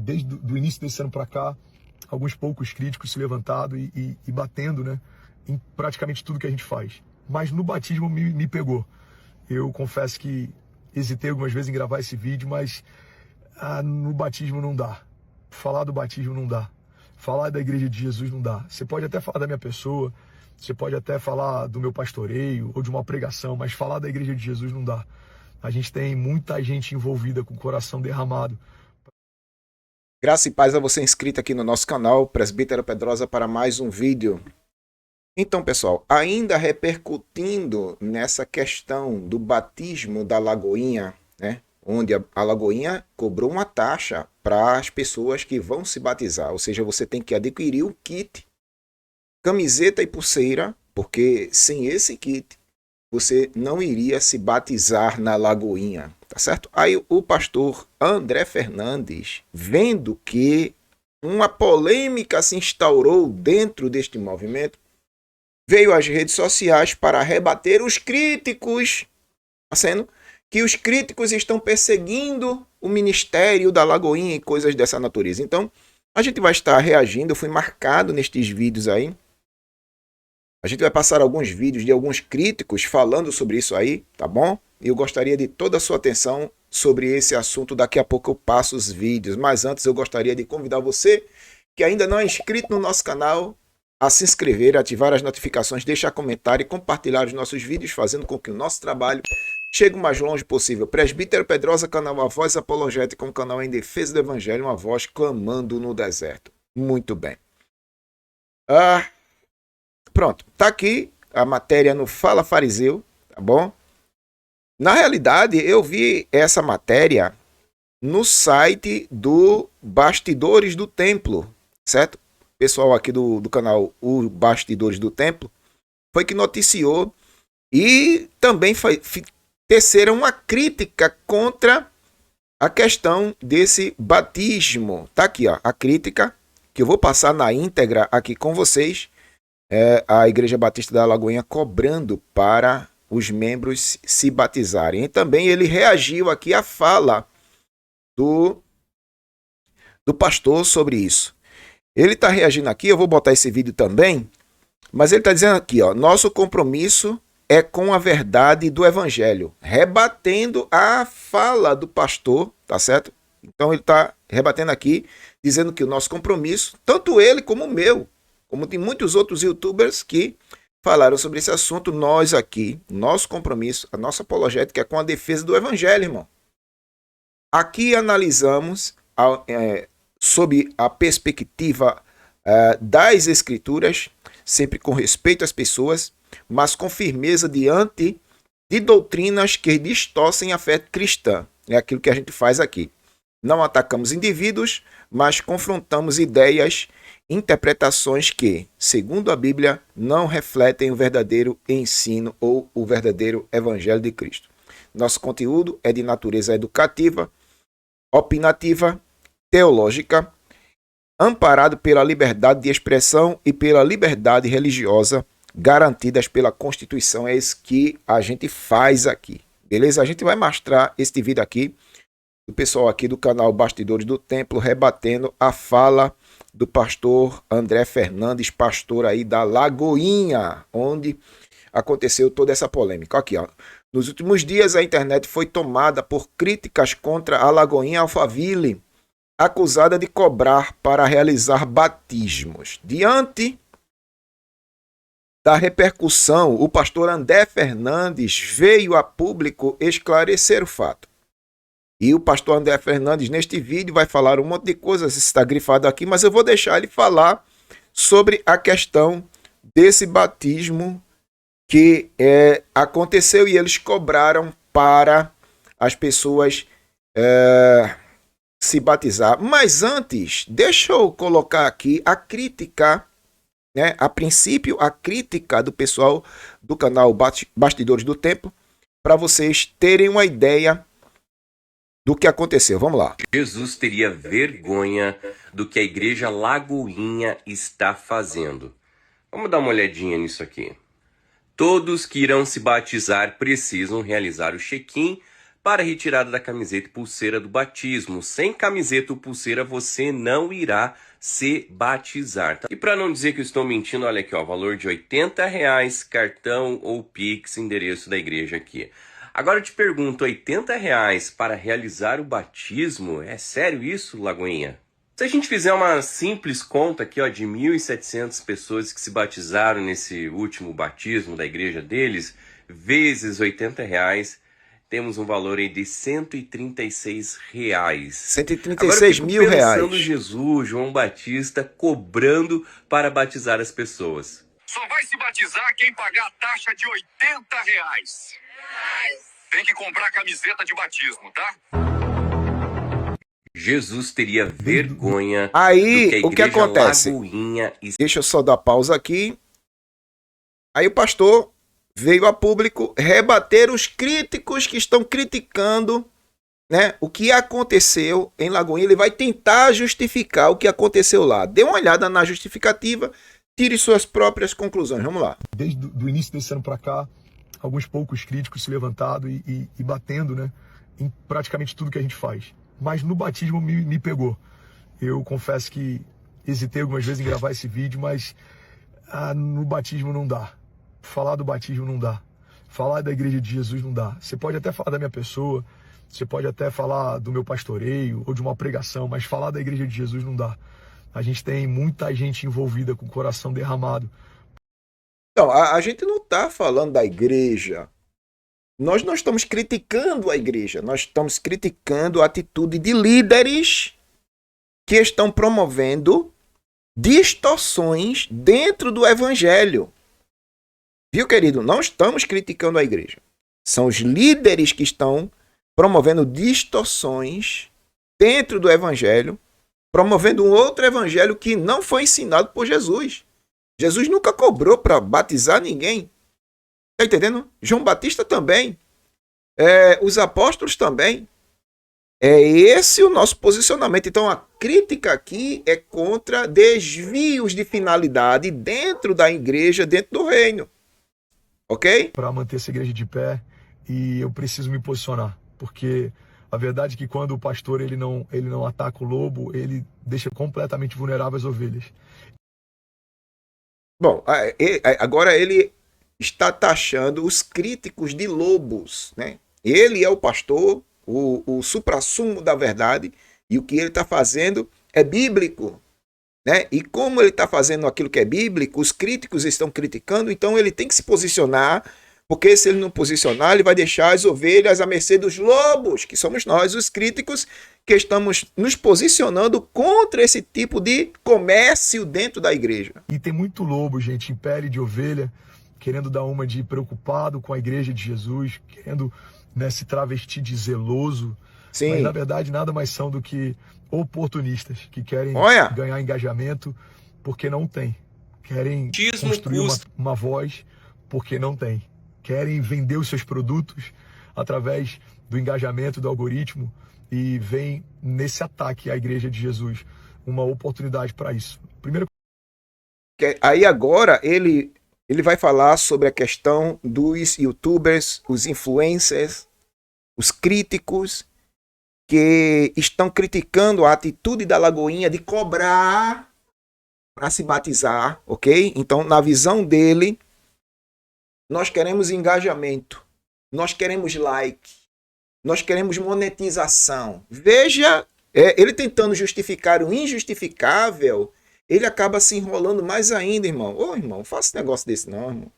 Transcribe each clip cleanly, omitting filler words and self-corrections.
desde o início desse ano para cá, alguns poucos críticos se levantando e batendo, né, em praticamente tudo que a gente faz. Mas no batismo me pegou. Eu confesso que hesitei algumas vezes em gravar esse vídeo, mas no batismo não dá. Falar do batismo não dá. Falar da Igreja de Jesus não dá. Você pode até falar da minha pessoa, você pode até falar do meu pastoreio ou de uma pregação, mas falar da Igreja de Jesus não dá. A gente tem muita gente envolvida com o coração derramado. Graça e paz a você inscrito aqui no nosso canal, Presbítero Pedrosa, para mais um vídeo. Então, pessoal, ainda repercutindo nessa questão do batismo da Lagoinha, né? Onde a Lagoinha cobrou uma taxa para as pessoas que vão se batizar. Ou seja, você tem que adquirir o kit, camiseta e pulseira, porque sem esse kit você não iria se batizar na Lagoinha, tá certo? Aí o pastor André Fernandes, vendo que uma polêmica se instaurou dentro deste movimento, veio às redes sociais para rebater os críticos, sendo que os críticos estão perseguindo o ministério da Lagoinha e coisas dessa natureza. Então, a gente vai estar reagindo, eu fui marcado nestes vídeos aí. A gente vai passar alguns vídeos de alguns críticos falando sobre isso aí, tá bom? E eu gostaria de toda a sua atenção sobre esse assunto. Daqui a pouco eu passo os vídeos. Mas antes eu gostaria de convidar você que ainda não é inscrito no nosso canal a se inscrever, ativar as notificações, deixar comentário e compartilhar os nossos vídeos, fazendo com que o nosso trabalho chegue o mais longe possível. Presbítero Pedrosa, canal A Voz Apologética, um canal em defesa do Evangelho, uma voz clamando no deserto. Muito bem. Pronto, tá aqui a matéria no Fala Fariseu, tá bom? Na realidade, eu vi essa matéria no site do Bastidores do Templo, certo? O pessoal aqui do canal O Bastidores do Templo foi que noticiou e também teceram uma crítica contra a questão desse batismo. Tá aqui, ó, a crítica que eu vou passar na íntegra aqui com vocês. A Igreja Batista da Lagoinha cobrando para os membros se batizarem. E também ele reagiu aqui à fala do pastor sobre isso. Ele está reagindo aqui, eu vou botar esse vídeo também, mas ele está dizendo aqui, ó, nosso compromisso é com a verdade do Evangelho, rebatendo a fala do pastor, tá certo? Então ele está rebatendo aqui, dizendo que o nosso compromisso, tanto ele como o meu, como tem muitos outros youtubers que falaram sobre esse assunto, nós aqui, nosso compromisso, a nossa apologética é com a defesa do Evangelho, irmão. Aqui analisamos, sob a perspectiva das Escrituras, sempre com respeito às pessoas, mas com firmeza diante de doutrinas que distorcem a fé cristã. É aquilo que a gente faz aqui. Não atacamos indivíduos, mas confrontamos ideias, interpretações que, segundo a Bíblia, não refletem o verdadeiro ensino ou o verdadeiro Evangelho de Cristo. Nosso conteúdo é de natureza educativa, opinativa, teológica, amparado pela liberdade de expressão e pela liberdade religiosa garantidas pela Constituição. É isso que a gente faz aqui, beleza? A gente vai mostrar este vídeo aqui do pessoal aqui do canal Bastidores do Templo rebatendo a fala do pastor André Fernandes, pastor aí da Lagoinha, onde aconteceu toda essa polêmica. Aqui, ó. Nos últimos dias, a internet foi tomada por críticas contra a Lagoinha Alphaville, acusada de cobrar para realizar batismos. Diante da repercussão, o pastor André Fernandes veio a público esclarecer o fato. E o pastor André Fernandes, neste vídeo, vai falar um monte de coisas, está grifado aqui, mas eu vou deixar ele falar sobre a questão desse batismo que aconteceu e eles cobraram para as pessoas se batizar. Mas antes, deixa eu colocar aqui a crítica, né? A princípio, a crítica do pessoal do canal Bastidores do Templo, para vocês terem uma ideia do que aconteceu. Vamos lá. Jesus teria vergonha do que a Igreja Lagoinha está fazendo. Vamos dar uma olhadinha nisso aqui. Todos que irão se batizar precisam realizar o check-in para a retirada da camiseta e pulseira do batismo. Sem camiseta ou pulseira você não irá se batizar. E para não dizer que eu estou mentindo, olha aqui, ó, valor de R$80, cartão ou Pix, endereço da igreja aqui. Agora eu te pergunto, R$80 para realizar o batismo? É sério isso, Lagoinha? Se a gente fizer uma simples conta aqui, ó, de 1.700 pessoas que se batizaram nesse último batismo da igreja deles, vezes R$80, temos um valor aí de R$136. 136 mil reais. Pensando Jesus, João Batista, cobrando para batizar as pessoas. Só vai se batizar quem pagar a taxa de R$80. Tem que comprar camiseta de batismo, tá? Jesus teria vergonha aí, do que a o que igreja acontece? Lagoinha... Deixa eu só dar pausa aqui. Aí o pastor veio a público rebater os críticos que estão criticando, né, o que aconteceu em Lagoinha. Ele vai tentar justificar o que aconteceu lá. Dê uma olhada na justificativa, tire suas próprias conclusões. Vamos lá. Desde o início desse ano para cá, alguns poucos críticos se levantando e batendo, né, em praticamente tudo que a gente faz. Mas no batismo me pegou. Eu confesso que hesitei algumas vezes em gravar esse vídeo, mas no batismo não dá. Falar do batismo não dá. Falar da igreja de Jesus não dá. Você pode até falar da minha pessoa, você pode até falar do meu pastoreio ou de uma pregação, mas falar da igreja de Jesus não dá. A gente tem muita gente envolvida com o coração derramado. Então, a gente não está falando da igreja. Nós não estamos criticando a igreja. Nós estamos criticando a atitude de líderes que estão promovendo distorções dentro do evangelho. Viu, querido? Não estamos criticando a igreja. São os líderes que estão promovendo distorções dentro do evangelho, promovendo um outro evangelho que não foi ensinado por Jesus. Jesus nunca cobrou para batizar ninguém. Está entendendo? João Batista também. Os apóstolos também. É esse o nosso posicionamento. Então a crítica aqui é contra desvios de finalidade dentro da igreja, dentro do reino. Ok? Para manter essa igreja de pé, e eu preciso me posicionar, porque a verdade é que quando o pastor ele não ataca o lobo, ele deixa completamente vulnerável as ovelhas. Bom, agora ele está taxando os críticos de lobos, né? Ele é o pastor, o suprassumo da verdade, e o que ele está fazendo é bíblico, né? E como ele está fazendo aquilo que é bíblico, os críticos estão criticando, então ele tem que se posicionar, porque se ele não posicionar, ele vai deixar as ovelhas à mercê dos lobos, que somos nós, os críticos, que estamos nos posicionando contra esse tipo de comércio dentro da igreja. E tem muito lobo, gente, em pele de ovelha, querendo dar uma de preocupado com a igreja de Jesus, querendo, né, se travestir de zeloso. Sim. Mas na verdade nada mais são do que oportunistas que querem ganhar engajamento porque não tem. Querem construir uma voz porque não tem. Querem vender os seus produtos através do engajamento do algoritmo e vem nesse ataque à igreja de Jesus uma oportunidade para isso. Primeiro... Aí agora ele vai falar sobre a questão dos youtubers, os influencers, os críticos que estão criticando a atitude da Lagoinha de cobrar para se batizar, ok? Então, na visão dele, nós queremos engajamento, nós queremos like, nós queremos monetização. Veja, ele tentando justificar o injustificável, ele acaba se enrolando mais ainda, irmão. Ô, irmão, não faça negócio desse não, irmão.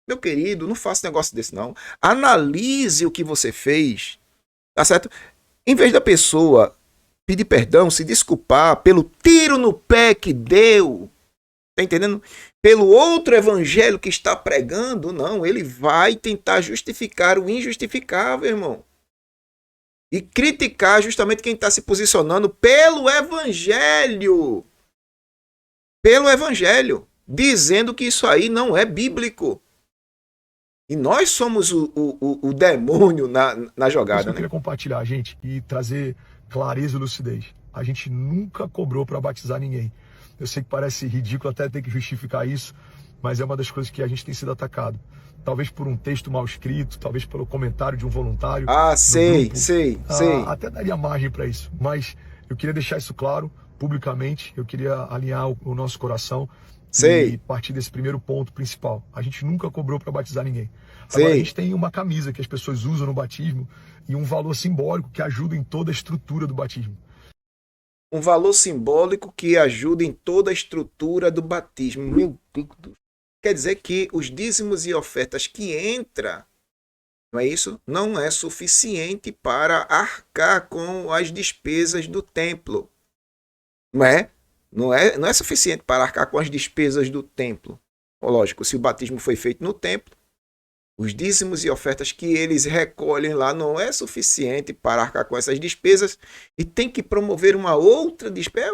Meu querido, não faça negócio desse não. Analise o que você fez, tá certo? Em vez da pessoa pedir perdão, se desculpar pelo tiro no pé que deu, tá entendendo? Pelo outro evangelho que está pregando, não, ele vai tentar justificar o injustificável, irmão. E criticar justamente quem está se posicionando pelo evangelho. Pelo evangelho, dizendo que isso aí não é bíblico. E nós somos o demônio na jogada. Eu queria compartilhar, gente, e trazer clareza e lucidez. A gente nunca cobrou para batizar ninguém. Eu sei que parece ridículo até ter que justificar isso, mas é uma das coisas que a gente tem sido atacado. Talvez por um texto mal escrito, talvez pelo comentário de um voluntário. Ah, no sei, grupo. sei. Até daria margem para isso, mas eu queria deixar isso claro publicamente, eu queria alinhar o nosso coração e partir desse primeiro ponto principal. A gente nunca cobrou para batizar ninguém. Agora, a gente tem uma camisa que as pessoas usam no batismo e um valor simbólico que ajuda em toda a estrutura do batismo. Um valor simbólico que ajuda em toda a estrutura do batismo. Meu Deus do céu. Quer dizer que os dízimos e ofertas que entra, não é isso? Não é suficiente para arcar com as despesas do templo. Não é? Não é suficiente para arcar com as despesas do templo. Lógico, se o batismo foi feito no templo, os dízimos e ofertas que eles recolhem lá não é suficiente para arcar com essas despesas e tem que promover uma outra despesa.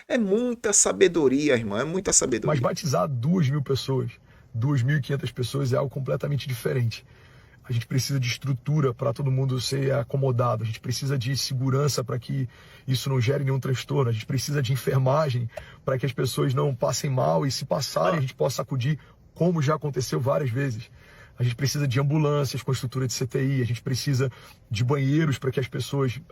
É muita sabedoria, irmão, é muita sabedoria. Mas batizar 2.000 pessoas, 2.500 pessoas é algo completamente diferente. A gente precisa de estrutura para todo mundo ser acomodado. A gente precisa de segurança para que isso não gere nenhum transtorno. A gente precisa de enfermagem para que as pessoas não passem mal e, se passarem, a gente possa acudir, como já aconteceu várias vezes. A gente precisa de ambulâncias com estrutura de CTI, a gente precisa de banheiros para que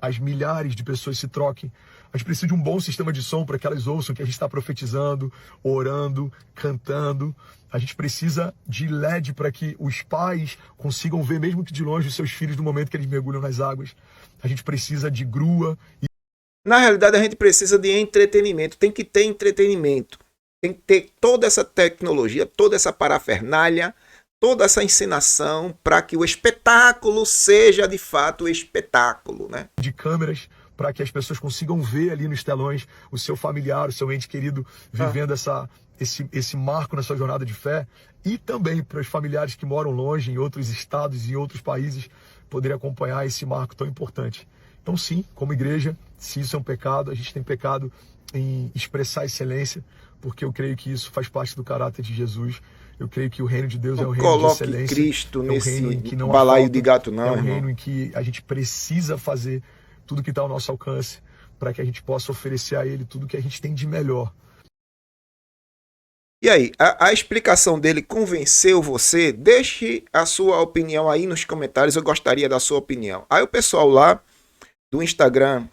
as milhares de pessoas se troquem. A gente precisa de um bom sistema de som para que elas ouçam que a gente está profetizando, orando, cantando. A gente precisa de LED para que os pais consigam ver, mesmo que de longe, os seus filhos no momento que eles mergulham nas águas. A gente precisa de grua. Na realidade, a gente precisa de entretenimento. Tem que ter entretenimento. Tem que ter toda essa tecnologia, toda essa parafernália, toda essa encenação para que o espetáculo seja de fato espetáculo, né? De câmeras para que as pessoas consigam ver ali nos telões o seu familiar, o seu ente querido vivendo esse marco na sua jornada de fé, e também para os familiares que moram longe, em outros estados e em outros países, poderem acompanhar esse marco tão importante. Então sim, como igreja, se isso é um pecado, a gente tem pecado em expressar excelência, porque eu creio que isso faz parte do caráter de Jesus. Eu creio que o reino de Deus é um reino de excelência. Cristo nesse reino em que não balaio de gato, não, é um irmão. reino em que a gente precisa fazer tudo que está ao nosso alcance para que a gente possa oferecer a Ele tudo que a gente tem de melhor. E aí, a explicação dele convenceu você? Deixe a sua opinião aí nos comentários, eu gostaria da sua opinião. Aí o pessoal lá do Instagram,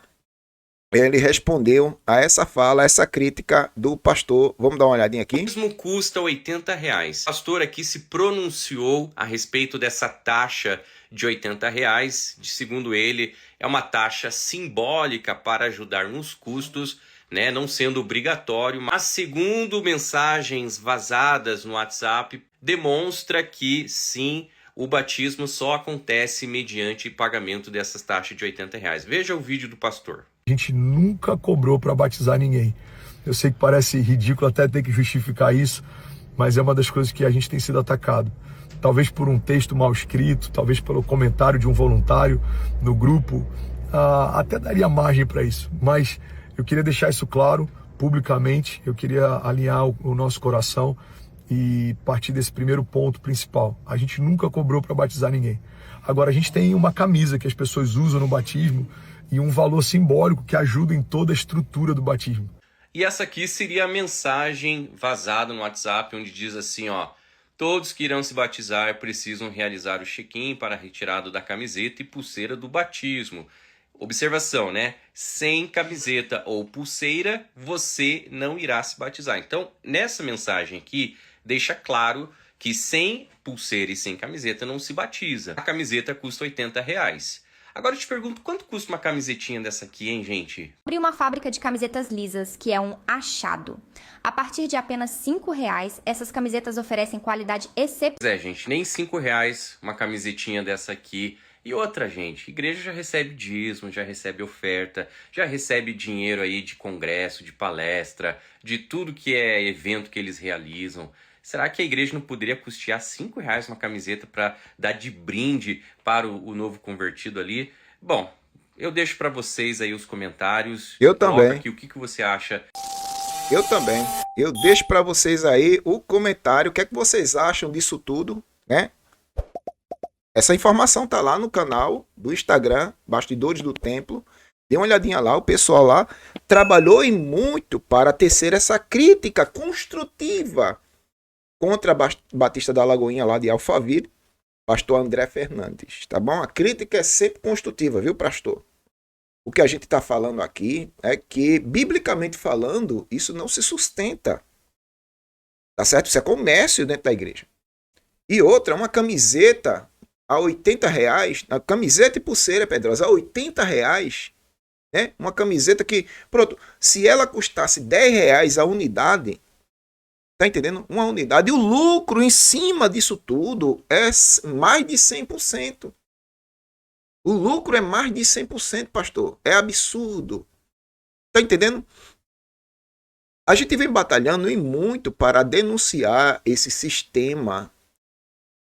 ele respondeu a essa fala, a essa crítica do pastor. Vamos dar uma olhadinha aqui? O batismo custa R$80. O pastor aqui se pronunciou a respeito dessa taxa de R$80. Segundo ele, é uma taxa simbólica para ajudar nos custos, né, não sendo obrigatório, mas segundo mensagens vazadas no WhatsApp, demonstra que sim, o batismo só acontece mediante pagamento dessas taxas de R$80. Veja o vídeo do pastor. A gente nunca cobrou para batizar ninguém. Eu sei que parece ridículo até ter que justificar isso, mas é uma das coisas que a gente tem sido atacado. Talvez por um texto mal escrito, talvez pelo comentário de um voluntário no grupo, até daria margem para isso. Mas eu queria deixar isso claro publicamente, eu queria alinhar o nosso coração e partir desse primeiro ponto principal. A gente nunca cobrou para batizar ninguém. Agora, a gente tem uma camisa que as pessoas usam no batismo e um valor simbólico que ajuda em toda a estrutura do batismo. E essa aqui seria a mensagem vazada no WhatsApp, onde diz assim, ó: todos que irão se batizar precisam realizar o check-in para a retirada da camiseta e pulseira do batismo. Observação, né? Sem camiseta ou pulseira, você não irá se batizar. Então, nessa mensagem aqui, deixa claro que sem pulseira e sem camiseta não se batiza. A camiseta custa R$80. Agora eu te pergunto, quanto custa uma camisetinha dessa aqui, hein, gente? Abri uma fábrica de camisetas lisas, que é um achado. A partir de apenas R$5, essas camisetas oferecem qualidade excepcional. Gente, nem R$5 uma camisetinha dessa aqui. E outra, gente, igreja já recebe dízimo, já recebe oferta, já recebe dinheiro aí de congresso, de palestra, de tudo que é evento que eles realizam. Será que a igreja não poderia custear R$5 uma camiseta para dar de brinde para o novo convertido ali? Bom, eu deixo para vocês aí os comentários. Eu também. Aqui, o que você acha? Eu também. Eu deixo para vocês aí o comentário. O que é que vocês acham disso tudo, né? Essa informação tá lá no canal do Instagram, Bastidores do Templo. Dê uma olhadinha lá, o pessoal lá trabalhou e muito para tecer essa crítica construtiva contra a Batista da Lagoinha, lá de Alphaville, pastor André Fernandes, tá bom? A crítica é sempre construtiva, viu, pastor? O que a gente está falando aqui é que, biblicamente falando, isso não se sustenta. Tá certo? Isso é comércio dentro da igreja. E outra, uma camiseta a R$80, a camiseta e pulseira, Pedrosa, a R$80, né? Uma camiseta que, pronto, se ela custasse R$10 a unidade, tá entendendo? Uma unidade, e o lucro em cima disso tudo é mais de 100%. O lucro é mais de 100%, pastor. É absurdo. Tá entendendo? A gente vem batalhando e muito para denunciar esse sistema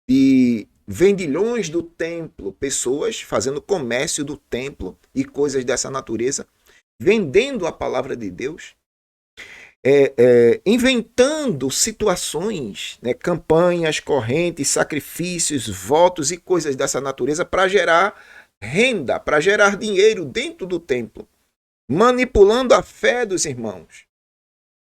de vendilhões do templo, pessoas fazendo comércio do templo e coisas dessa natureza, vendendo a palavra de Deus, inventando situações, né, campanhas, correntes, sacrifícios, votos e coisas dessa natureza para gerar renda, para gerar dinheiro dentro do templo, manipulando a fé dos irmãos,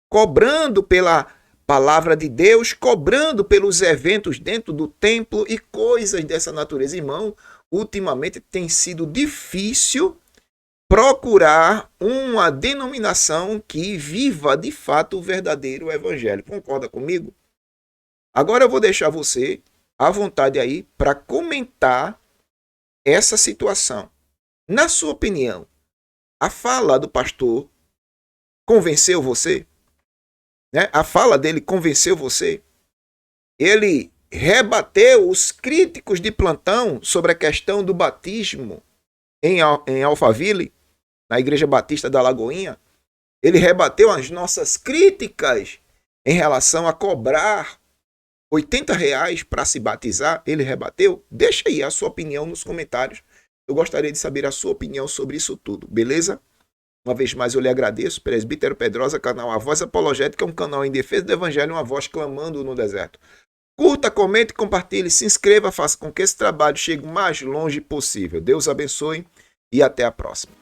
cobrando pela palavra de Deus, cobrando pelos eventos dentro do templo e coisas dessa natureza. Irmão, ultimamente tem sido difícil procurar uma denominação que viva de fato o verdadeiro evangelho. Concorda comigo? Agora eu vou deixar você à vontade aí para comentar essa situação. Na sua opinião, a fala do pastor convenceu você? Né? A fala dele convenceu você? Ele rebateu os críticos de plantão sobre a questão do batismo em Alphaville, na Igreja Batista da Lagoinha. Ele rebateu as nossas críticas em relação a cobrar R$80 para se batizar. Ele rebateu? Deixa aí a sua opinião nos comentários. Eu gostaria de saber a sua opinião sobre isso tudo, beleza? Uma vez mais eu lhe agradeço, Presbítero Pedrosa, canal A Voz Apologética, um canal em defesa do Evangelho, uma voz clamando no deserto. Curta, comente, compartilhe, se inscreva, faça com que esse trabalho chegue o mais longe possível. Deus abençoe e até a próxima.